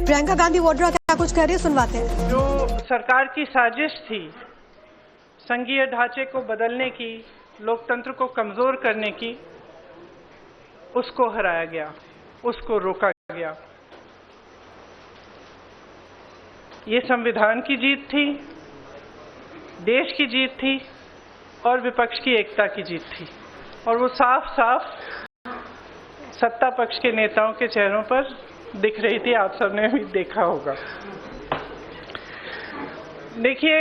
प्रियंका गांधी वाड्रा क्या कुछ कह रही है, सुनवाते हैं। जो सरकार की साजिश थी संघीय ढांचे को बदलने की, लोकतंत्र को कमजोर करने की, उसको हराया गया, उसको रोका गया। ये संविधान की जीत थी, देश की जीत थी और विपक्ष की एकता की जीत थी। और वो साफ साफ सत्ता पक्ष के नेताओं के चेहरों पर दिख रही थी, आप सबने भी देखा होगा। देखिए,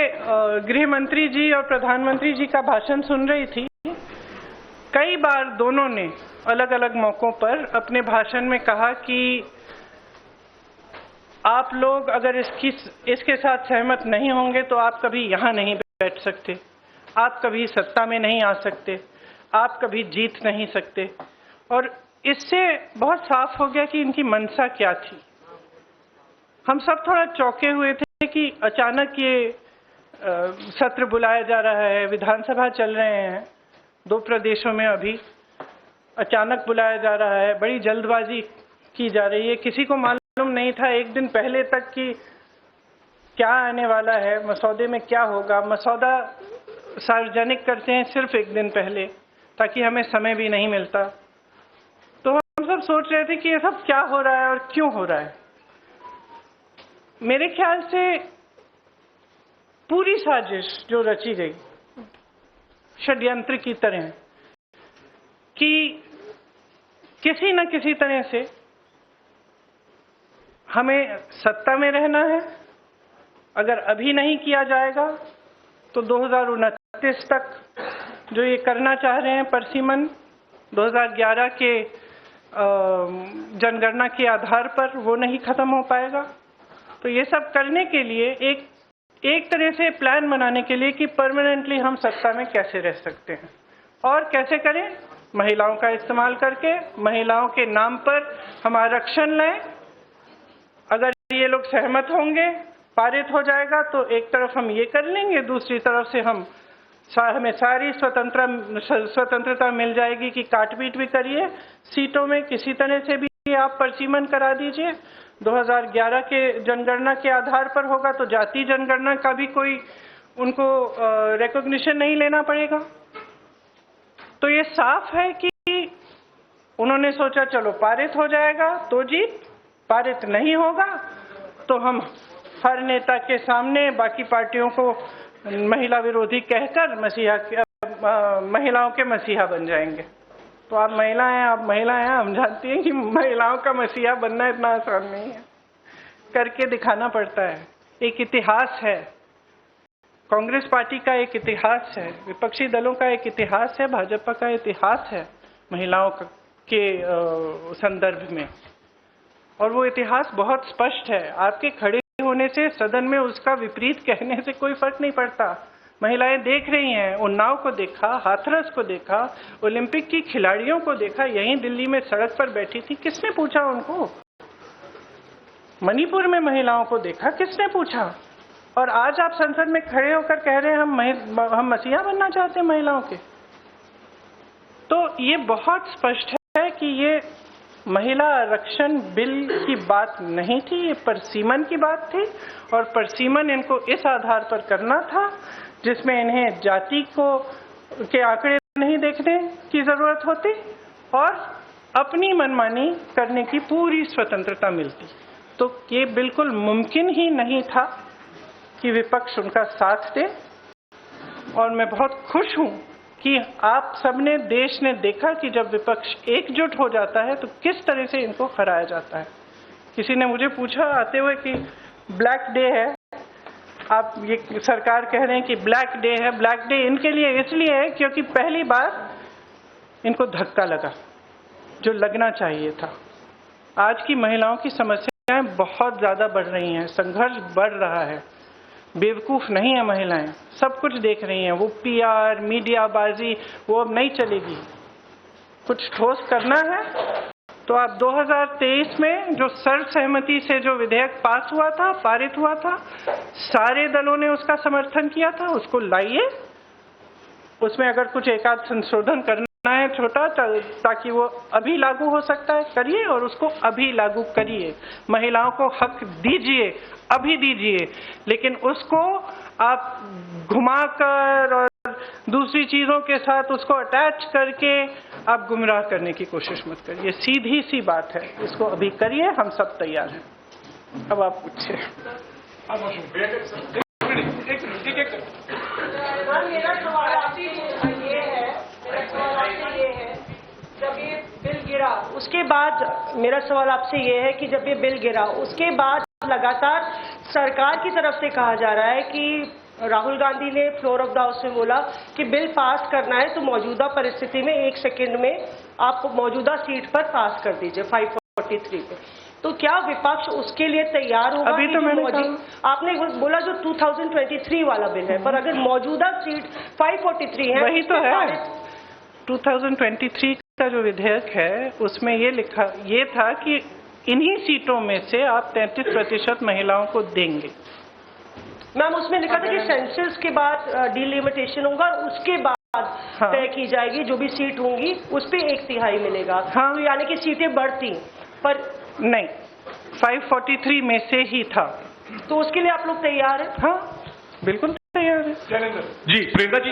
गृह मंत्री जी और प्रधानमंत्री जी का भाषण सुन रही थी। कई बार दोनों ने अलग अलग मौकों पर अपने भाषण में कहा कि आप लोग अगर इसके साथ सहमत नहीं होंगे तो आप कभी यहां नहीं बैठ सकते, आप कभी सत्ता में नहीं आ सकते, आप कभी जीत नहीं सकते। और इससे बहुत साफ हो गया कि इनकी मंशा क्या थी। हम सब थोड़ा चौंके हुए थे कि अचानक ये सत्र बुलाया जा रहा है, विधानसभा चल रहे हैं 2 प्रदेशों में, अभी अचानक बुलाया जा रहा है, बड़ी जल्दबाजी की जा रही है। किसी को मालूम नहीं था एक दिन पहले तक कि क्या आने वाला है, मसौदे में क्या होगा। मसौदा सार्वजनिक करते हैं सिर्फ एक दिन पहले ताकि हमें समय भी नहीं मिलता। तो हम सब सोच रहे थे कि ये सब क्या हो रहा है और क्यों हो रहा है। मेरे ख्याल से पूरी साजिश जो रची गई षड्यंत्र की तरह कि किसी न किसी तरह से हमें सत्ता में रहना है। अगर अभी नहीं किया जाएगा तो 2029 तक जो ये करना चाह रहे हैं परसीमन, 2011 के जनगणना के आधार पर वो नहीं खत्म हो पाएगा। तो ये सब करने के लिए एक तरह से प्लान बनाने के लिए कि परमानेंटली हम सत्ता में कैसे रह सकते हैं और कैसे करें, महिलाओं का इस्तेमाल करके, महिलाओं के नाम पर हम आरक्षण लें। अगर ये लोग सहमत होंगे, पारित हो जाएगा तो एक तरफ हम ये कर लेंगे, दूसरी तरफ से हमें सारी स्वतंत्रता मिल जाएगी कि काट-पीट भी करिए सीटों में, किसी तरह से भी आप परसीमन करा दीजिए। 2011 के जनगणना के आधार पर होगा तो जाति जनगणना का भी कोई उनको रिकॉग्निशन नहीं लेना पड़ेगा। तो ये साफ है कि उन्होंने सोचा चलो पारित हो जाएगा तो जीत, पारित नहीं होगा तो हम हर नेता के सामने बाकी पार्टियों को महिला विरोधी कहकर महिलाओं के मसीहा बन जाएंगे। तो आप महिला हैं, हम जानती हैं कि महिलाओं का मसीहा बनना इतना आसान नहीं है, करके दिखाना पड़ता है। एक इतिहास है, कांग्रेस पार्टी का एक इतिहास है, विपक्षी दलों का एक इतिहास है, भाजपा का इतिहास है महिलाओं के संदर्भ में। और वो इतिहास बहुत स्पष्ट है। आपके खड़े होने से सदन में उसका विपरीत कहने से कोई फर्क नहीं पड़ता। महिलाएं देख रही हैं, उन्नाव को देखा, हाथरस को देखा, ओलंपिक की खिलाड़ियों को देखा, यहीं दिल्ली में सड़क पर बैठी थी, किसने पूछा उनको? मणिपुर में महिलाओं को देखा, किसने पूछा? और आज आप संसद में खड़े होकर कह रहे हैं हम मसीहा बनना चाहते हैं महिलाओं के। तो ये बहुत स्पष्ट है कि ये महिला आरक्षण बिल की बात नहीं थी, ये परसीमन की बात थी। और परसीमन इनको इस आधार पर करना था जिसमें इन्हें जाति के आंकड़े नहीं देखने की जरूरत होती और अपनी मनमानी करने की पूरी स्वतंत्रता मिलती। तो ये बिल्कुल मुमकिन ही नहीं था कि विपक्ष उनका साथ दे। और मैं बहुत खुश हूं कि आप सबने, देश ने देखा कि जब विपक्ष एकजुट हो जाता है तो किस तरह से इनको हराया जाता है। किसी ने मुझे पूछा आते हुए कि ब्लैक डे है, आप ये सरकार कह रहे हैं कि ब्लैक डे है। ब्लैक डे इनके लिए इसलिए है क्योंकि पहली बार इनको धक्का लगा जो लगना चाहिए था। आज की महिलाओं की समस्याएं बहुत ज्यादा बढ़ रही हैं, संघर्ष बढ़ रहा है। बेवकूफ नहीं है महिलाएं, सब कुछ देख रही हैं। वो पीआर, मीडियाबाजी वो अब नहीं चलेगी। कुछ ठोस करना है तो आप 2023 में जो सर्वसहमति से जो विधेयक पास हुआ था, पारित हुआ था, सारे दलों ने उसका समर्थन किया था, उसको लाइए। उसमें अगर कुछ एकाध संशोधन करना है छोटा, ताकि वो अभी लागू हो सकता है, करिए और उसको अभी लागू करिए। महिलाओं को हक दीजिए, अभी दीजिए, लेकिन उसको आप घुमाकर और दूसरी चीजों के साथ उसको अटैच करके आप गुमराह करने की कोशिश मत करिए। सीधी सी बात है, इसको अभी करिए, हम सब तैयार हैं। अब आप पूछिए। मेरा सवाल आपसे ये है, जब ये बिल गिरा उसके बाद, मेरा सवाल आपसे ये है कि जब ये बिल गिरा उसके बाद लगातार सरकार की तरफ से कहा जा रहा है कि राहुल गांधी ने फ्लोर ऑफ द हाउस में बोला कि बिल पास करना है तो मौजूदा परिस्थिति में 1 सेकंड में आप मौजूदा सीट पर पास कर दीजिए 543 पे। तो क्या विपक्ष उसके लिए तैयार होगा? अभी तो मैंने आपने बोला जो 2023 वाला बिल है, पर अगर मौजूदा सीट 543 है, वही तो है। 2023 का जो विधेयक है उसमें ये था कि इन्हीं सीटों में से आप 33% महिलाओं को देंगे। मैम उसमें लिखा था कि सेंसस के बाद डिलिमिटेशन होगा, उसके बाद तय की जाएगी जो भी सीट होंगी उस पे 1/3 मिलेगा। हाँ। तो यानी कि सीटें बढ़ती, पर नहीं, 543 में से ही था। तो उसके लिए आप लोग तैयार हैं? हाँ, बिल्कुल तैयार है। जी प्रियंका जी,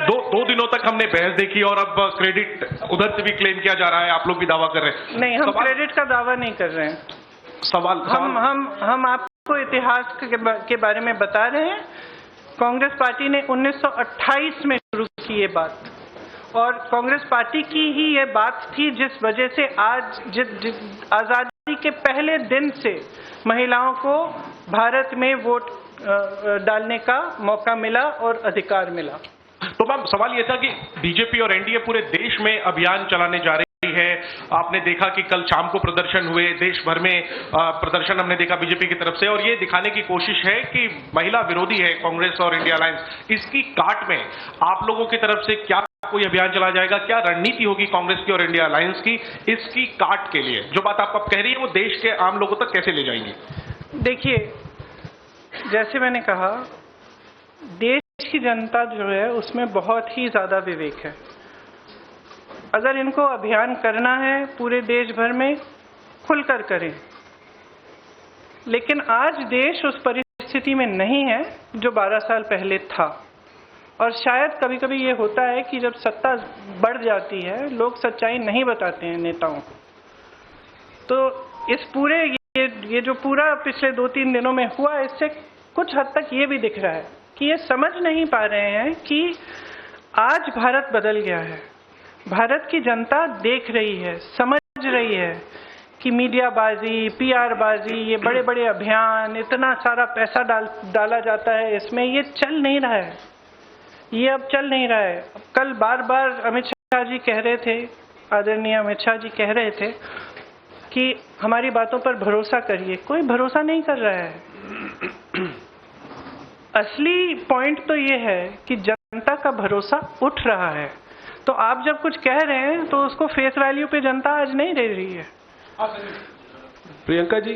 दो दिनों तक हमने बहस देखी और अब क्रेडिट उधर से भी क्लेम किया जा रहा है, आप लोग भी दावा कर रहे हैं। नहीं, हम क्रेडिट का दावा नहीं कर रहे हैं। हम आपको इतिहास के बारे में बता रहे हैं। कांग्रेस पार्टी ने 1928 में शुरू की ये बात, और कांग्रेस पार्टी की ही ये बात थी जिस वजह से आज आजादी के पहले दिन से महिलाओं को भारत में वोट डालने का मौका मिला और अधिकार मिला। तो मैम सवाल ये था कि बीजेपी और एनडीए पूरे देश में अभियान चलाने जा रही है। आपने देखा कि कल शाम को प्रदर्शन हुए, देश भर में प्रदर्शन हमने देखा बीजेपी की तरफ से, और ये दिखाने की कोशिश है कि महिला विरोधी है कांग्रेस और इंडिया अलायंस। इसकी काट में आप लोगों की तरफ से क्या कोई अभियान चलाया जाएगा? क्या रणनीति होगी कांग्रेस की और इंडिया अलायंस की इसकी काट के लिए? जो बात आप कह रही है वो देश के आम लोगों तक कैसे ले जाएंगे? देखिए, जैसे मैंने कहा, देश की जनता जो है उसमें बहुत ही ज्यादा विवेक है। अगर इनको अभियान करना है पूरे देश भर में, खुलकर करें। लेकिन आज देश उस परिस्थिति में नहीं है जो 12 साल पहले था, और शायद कभी कभी ये होता है कि जब सत्ता बढ़ जाती है लोग सच्चाई नहीं बताते हैं नेताओं को। तो इस पूरे ये जो पूरा पिछले 2-3 दिनों में हुआ, इससे कुछ हद तक ये भी दिख रहा है कि ये समझ नहीं पा रहे हैं कि आज भारत बदल गया है। भारत की जनता देख रही है, समझ रही है कि मीडियाबाजी, पीआर बाजी, ये बड़े बड़े अभियान, इतना सारा पैसा डाला जाता है इसमें, ये चल नहीं रहा है। ये अब चल नहीं रहा है। कल बार बार अमित शाह जी कह रहे थे, आदरणीय अमित शाह जी कह रहे थे कि हमारी बातों पर भरोसा करिए। कोई भरोसा नहीं कर रहा है। असली पॉइंट तो ये है कि जनता का भरोसा उठ रहा है। तो आप जब कुछ कह रहे हैं तो उसको फेस वैल्यू पे जनता आज नहीं दे रही है। प्रियंका जी,